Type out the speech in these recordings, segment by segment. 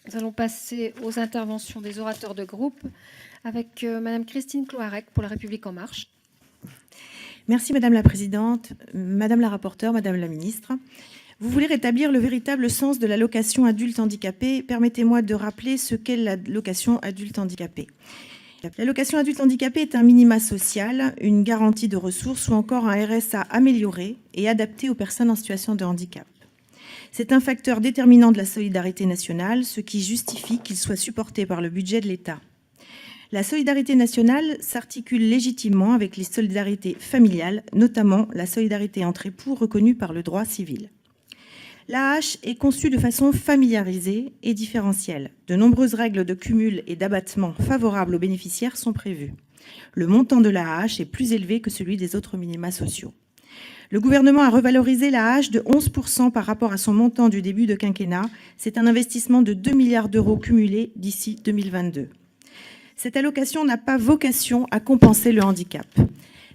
Nous allons passer aux interventions des orateurs de groupe avec Madame Christine Cloarec pour La République En Marche. Merci Madame la Présidente, Madame la rapporteure, Madame la Ministre. Vous voulez rétablir le véritable sens de l'allocation adulte handicapé. Permettez-moi de rappeler ce qu'est l'allocation adulte handicapé. L'allocation adulte handicapé est un minima social, une garantie de ressources ou encore un RSA amélioré et adapté aux personnes en situation de handicap. C'est un facteur déterminant de la solidarité nationale, ce qui justifie qu'il soit supporté par le budget de l'État. La solidarité nationale s'articule légitimement avec les solidarités familiales, notamment la solidarité entre époux reconnue par le droit civil. L'AAH est conçue de façon familiarisée et différentielle. De nombreuses règles de cumul et d'abattement favorables aux bénéficiaires sont prévues. Le montant de l'AAH est plus élevé que celui des autres minima sociaux. Le gouvernement a revalorisé l'AAH de 11% par rapport à son montant du début de quinquennat. C'est un investissement de 2 milliards d'euros cumulés d'ici 2022. Cette allocation n'a pas vocation à compenser le handicap.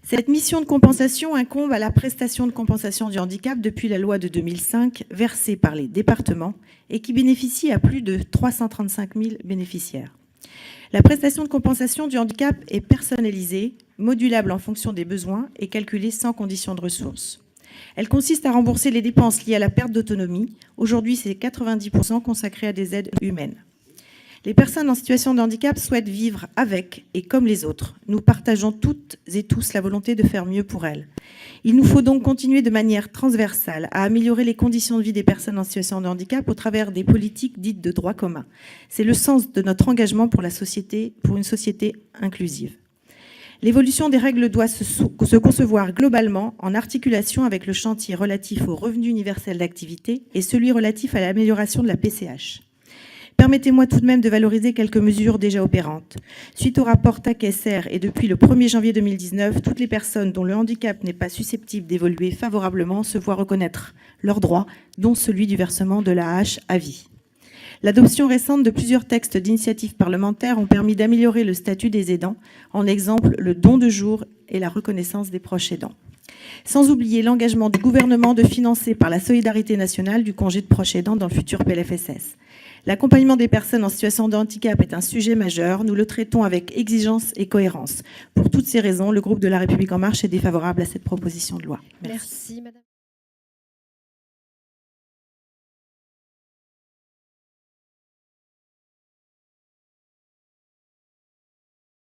Cette mission de compensation incombe à la prestation de compensation du handicap depuis la loi de 2005, versée par les départements et qui bénéficie à plus de 335 000 bénéficiaires. La prestation de compensation du handicap est personnalisée, modulable en fonction des besoins et calculée sans condition de ressources. Elle consiste à rembourser les dépenses liées à la perte d'autonomie. Aujourd'hui, c'est 90% consacrés à des aides humaines. Les personnes en situation de handicap souhaitent vivre avec et comme les autres. Nous partageons toutes et tous la volonté de faire mieux pour elles. Il nous faut donc continuer de manière transversale à améliorer les conditions de vie des personnes en situation de handicap au travers des politiques dites de droit commun. C'est le sens de notre engagement pour une société inclusive. L'évolution des règles doit se concevoir globalement en articulation avec le chantier relatif au revenu universel d'activité et celui relatif à l'amélioration de la PCH. Permettez-moi tout de même de valoriser quelques mesures déjà opérantes. Suite au rapport Taquet-Serre et depuis le 1er janvier 2019, toutes les personnes dont le handicap n'est pas susceptible d'évoluer favorablement se voient reconnaître leurs droits, dont celui du versement de l'AAH à vie. L'adoption récente de plusieurs textes d'initiative parlementaire ont permis d'améliorer le statut des aidants, en exemple le don de jour et la reconnaissance des proches aidants. Sans oublier l'engagement du gouvernement de financer par la solidarité nationale du congé de proche aidant dans le futur PLFSS. L'accompagnement des personnes en situation de handicap est un sujet majeur. Nous le traitons avec exigence et cohérence. Pour toutes ces raisons, le groupe de La République En Marche est défavorable à cette proposition de loi. Merci, Madame.